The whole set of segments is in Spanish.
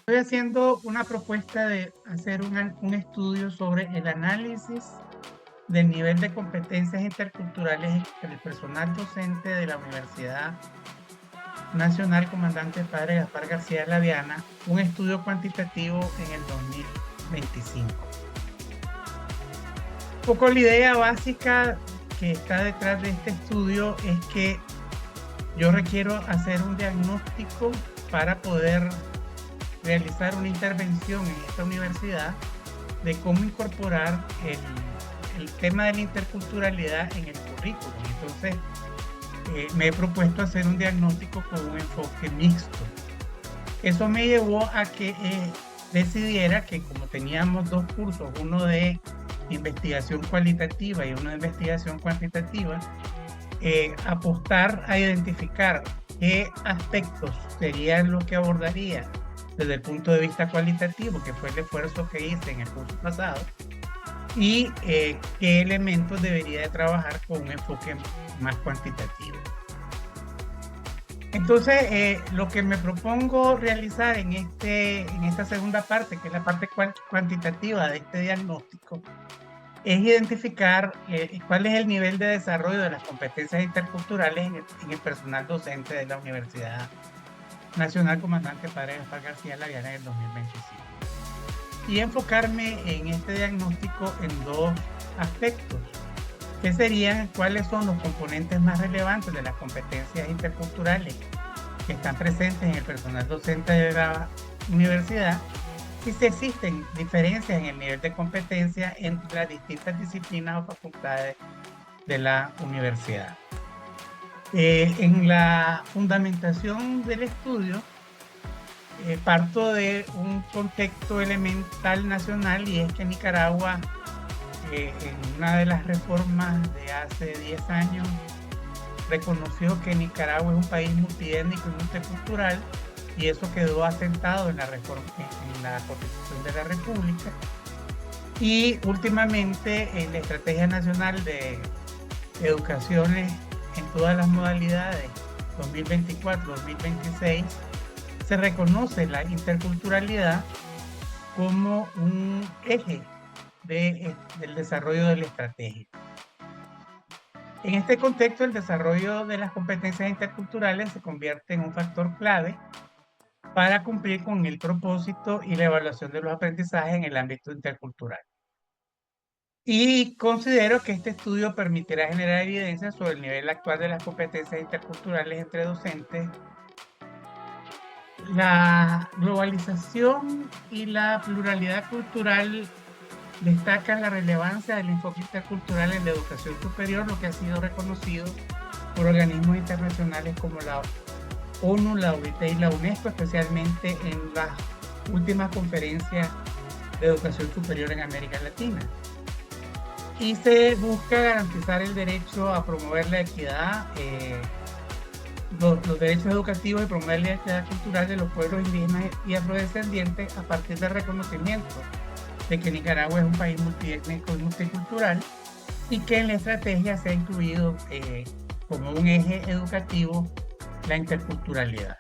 Estoy haciendo una propuesta de hacer un estudio sobre el análisis del nivel de competencias interculturales entre el personal docente de la Universidad Nacional Comandante Padre Gaspar García Laviana, un estudio cuantitativo en el 2025. Un poco la idea básica que está detrás de este estudio es que yo requiero hacer un diagnóstico para poder realizar una intervención en esta universidad de cómo incorporar el tema de la interculturalidad en el currículum. Entonces, me he propuesto hacer un diagnóstico con un enfoque mixto. Eso me llevó a que decidiera que, como teníamos dos cursos, uno de investigación cualitativa y uno de investigación cuantitativa, apostar a identificar qué aspectos serían los que abordaría desde el punto de vista cualitativo, que fue el esfuerzo que hice en el curso pasado, y qué elementos debería de trabajar con un enfoque más cuantitativo. Entonces, lo que me propongo realizar en esta segunda parte, que es la parte cuantitativa de este diagnóstico, es identificar cuál es el nivel de desarrollo de las competencias interculturales en el personal docente de la Universidad Nacional Comandante Padre Gaspar García Laviana en el 2025. Y enfocarme en este diagnóstico en dos aspectos, que serían cuáles son los componentes más relevantes de las competencias interculturales que están presentes en el personal docente de la universidad, y si existen diferencias en el nivel de competencia entre las distintas disciplinas o facultades de la universidad. En la fundamentación del estudio, parto de un contexto elemental nacional, y es que Nicaragua, en una de las reformas de hace 10 años, reconoció que Nicaragua es un país multiétnico y multicultural, y eso quedó asentado en la Constitución de la República. Y últimamente en la Estrategia Nacional de Educaciones en todas las modalidades 2024-2026 se reconoce la interculturalidad como un eje del desarrollo de la estrategia. En este contexto, el desarrollo de las competencias interculturales se convierte en un factor clave para cumplir con el propósito y la evaluación de los aprendizajes en el ámbito intercultural. Y considero que este estudio permitirá generar evidencia sobre el nivel actual de las competencias interculturales entre docentes. La globalización y la pluralidad cultural destacan la relevancia del enfoque intercultural en la educación superior, lo que ha sido reconocido por organismos internacionales como la ONU, la OIT y la UNESCO, especialmente en las últimas conferencias de educación superior en América Latina. Y se busca garantizar el derecho a promover la equidad, los derechos educativos, y promover la equidad cultural de los pueblos indígenas y afrodescendientes a partir del reconocimiento de que Nicaragua es un país multiétnico y multicultural, y que en la estrategia se ha incluido como un eje educativo la interculturalidad.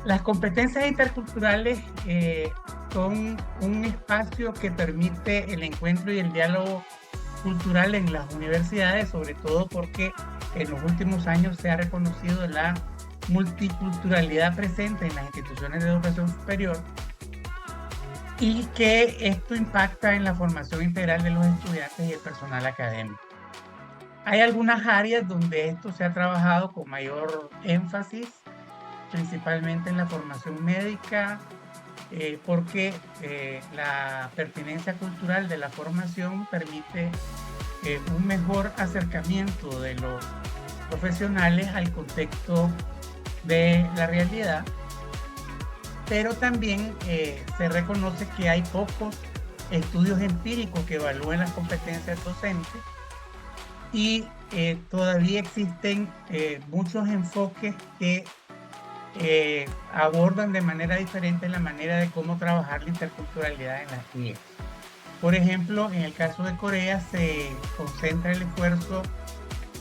Las competencias interculturales son un espacio que permite el encuentro y el diálogo cultural en las universidades, sobre todo porque en los últimos años se ha reconocido la multiculturalidad presente en las instituciones de educación superior, y que esto impacta en la formación integral de los estudiantes y el personal académico. Hay algunas áreas donde esto se ha trabajado con mayor énfasis, principalmente en la formación médica, porque la pertinencia cultural de la formación permite un mejor acercamiento de los profesionales al contexto de la realidad, pero también se reconoce que hay pocos estudios empíricos que evalúen las competencias docentes, y todavía existen muchos enfoques que abordan de manera diferente la manera de cómo trabajar la interculturalidad en las IES. Por ejemplo, en el caso de Corea se concentra el esfuerzo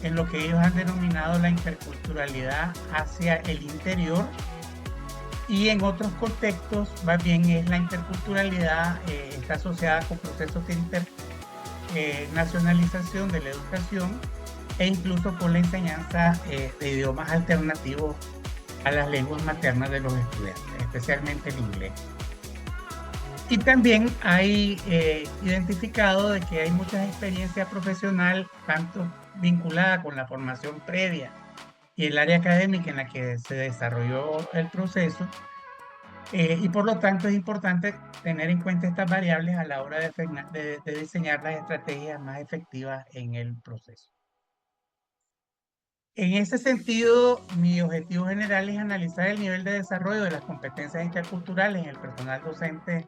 en lo que ellos han denominado la interculturalidad hacia el interior, y en otros contextos más bien es la interculturalidad, está asociada con procesos de internacionalización de la educación e incluso con la enseñanza de idiomas alternativos a las lenguas maternas de los estudiantes, especialmente el inglés. Y también hay identificado de que hay mucha experiencia profesional, tanto vinculada con la formación previa y el área académica en la que se desarrolló el proceso, y por lo tanto es importante tener en cuenta estas variables a la hora de diseñar las estrategias más efectivas en el proceso. En ese sentido, mi objetivo general es analizar el nivel de desarrollo de las competencias interculturales en el personal docente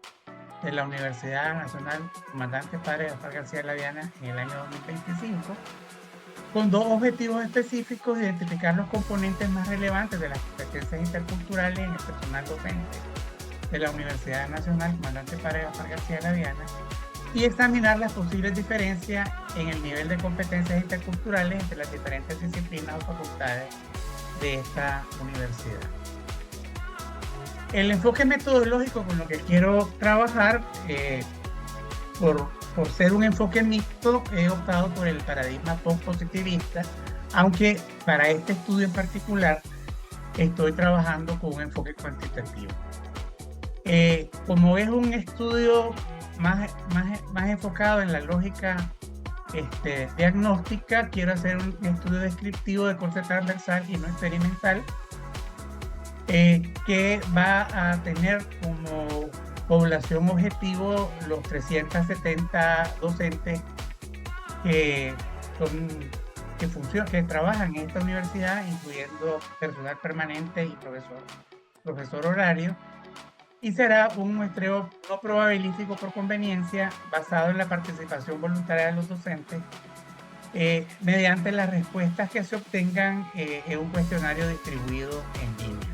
de la Universidad Nacional Comandante Padre Gaspar García Laviana en el año 2025, con dos objetivos específicos: identificar los componentes más relevantes de las competencias interculturales en el personal docente de la Universidad Nacional Comandante Padre Gaspar García Laviana y examinar las posibles diferencias en el nivel de competencias interculturales entre las diferentes disciplinas o facultades de esta universidad. El enfoque metodológico con lo que quiero trabajar, por ser un enfoque mixto, he optado por el paradigma post-positivista, aunque para este estudio en particular estoy trabajando con un enfoque cuantitativo. Como es un estudio más enfocado en la lógica diagnóstica, quiero hacer un estudio descriptivo de corte transversal y no experimental, que va a tener como población objetivo los 370 docentes que trabajan en esta universidad, incluyendo personal permanente y profesor horario, y será un muestreo no probabilístico por conveniencia basado en la participación voluntaria de los docentes mediante las respuestas que se obtengan en un cuestionario distribuido en línea.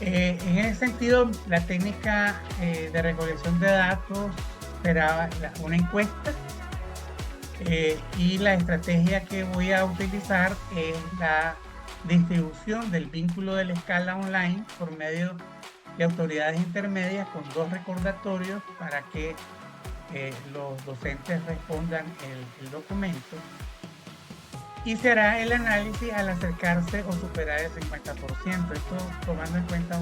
En ese sentido, la técnica de recolección de datos será una encuesta, y la estrategia que voy a utilizar es la distribución del vínculo de la escala online por medio de autoridades intermedias con 2 recordatorios para que los docentes respondan el documento, y se hará el análisis al acercarse o superar el 50%. Esto tomando en cuenta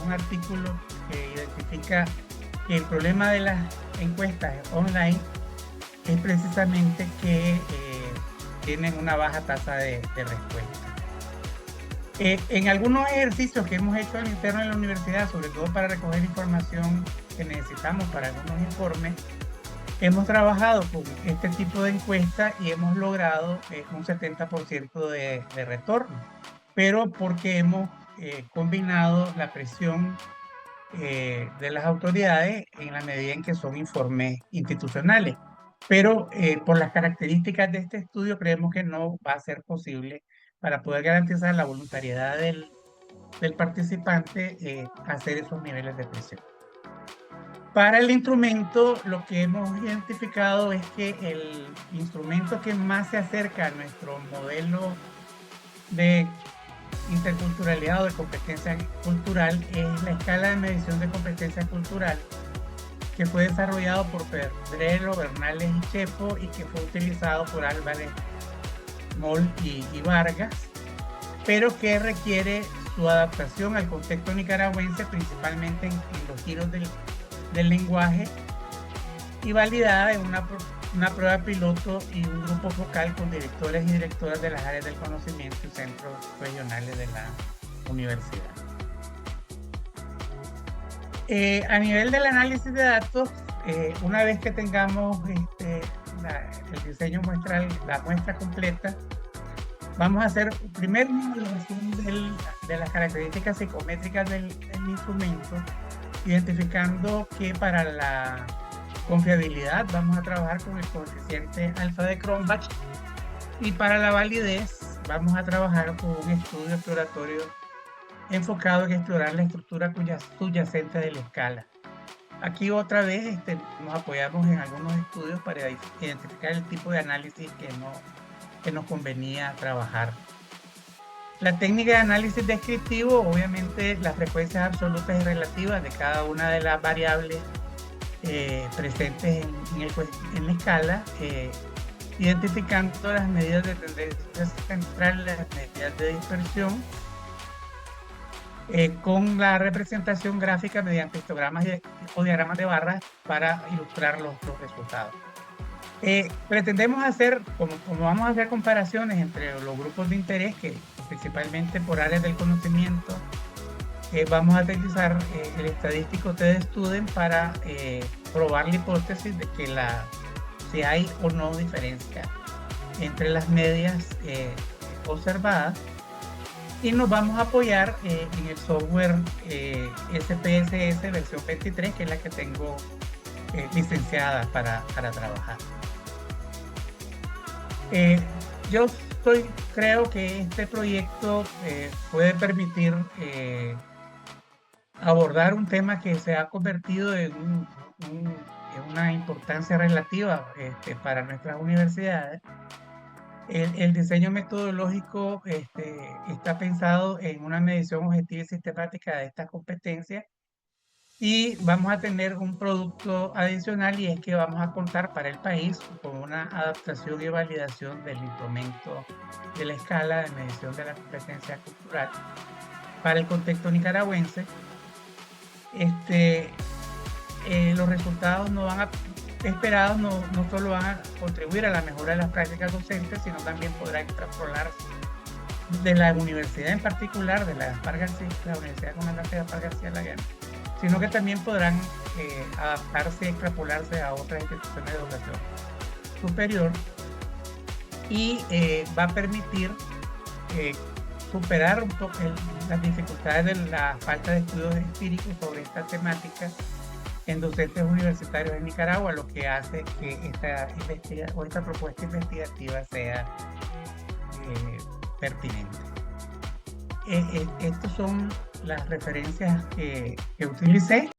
un artículo que identifica que el problema de las encuestas online es precisamente que tienen una baja tasa de respuesta. En algunos ejercicios que hemos hecho al interno de la universidad, sobre todo para recoger información que necesitamos para algunos informes, hemos trabajado con este tipo de encuesta y hemos logrado un 70% de retorno, pero porque hemos combinado la presión de las autoridades en la medida en que son informes institucionales. Pero por las características de este estudio creemos que no va a ser posible, para poder garantizar la voluntariedad del participante, hacer esos niveles de presión. Para el instrumento, lo que hemos identificado es que el instrumento que más se acerca a nuestro modelo de interculturalidad o de competencia cultural es la escala de medición de competencia cultural, que fue desarrollado por Pedrero, Bernales y Chepo, y que fue utilizado por Álvarez, Moll y Vargas, pero que requiere su adaptación al contexto nicaragüense, principalmente en los giros del lenguaje, y validada en una prueba piloto y un grupo focal con directores y directoras de las áreas del conocimiento y centros regionales de la universidad. A nivel del análisis de datos, una vez que tengamos el diseño muestral, la muestra completa, vamos a hacer primero una evaluación de las características psicométricas del instrumento, identificando que para la confiabilidad vamos a trabajar con el coeficiente alfa de Cronbach, y para la validez vamos a trabajar con un estudio exploratorio enfocado en explorar la estructura subyacente de la escala. Aquí otra vez nos apoyamos en algunos estudios para identificar el tipo de análisis que nos convenía trabajar. La técnica de análisis descriptivo, obviamente las frecuencias absolutas y relativas de cada una de las variables presentes en la escala, identificando las medidas de tendencia central, las medidas de dispersión, con la representación gráfica mediante histogramas o diagramas de barras para ilustrar los resultados. Pretendemos hacer, como vamos a hacer comparaciones entre los grupos de interés, que principalmente por áreas del conocimiento, vamos a utilizar el estadístico T-Student para probar la hipótesis de que si hay o no diferencia entre las medias observadas, y nos vamos a apoyar en el software SPSS versión 23, que es la que tengo licenciada para trabajar. Yo creo que este proyecto puede permitir abordar un tema que se ha convertido en una importancia relativa para nuestras universidades. El diseño metodológico está pensado en una medición objetiva y sistemática de estas competencias, y vamos a tener un producto adicional, y es que vamos a contar para el país con una adaptación y validación del instrumento de la escala de medición de la competencia cultural para el contexto nicaragüense. Los resultados esperados no solo van a contribuir a la mejora de las prácticas docentes, sino también podrá extrapolarse de la universidad, en particular de la Gaspar García, la Universidad Comandante Gaspar García Lagana, sino que también podrán adaptarse y extrapolarse a otras instituciones de educación superior, y va a permitir superar un poco las dificultades de la falta de estudios empíricos sobre esta temática en docentes universitarios en Nicaragua, lo que hace que esta propuesta investigativa sea pertinente. Estas son las referencias que utilicé.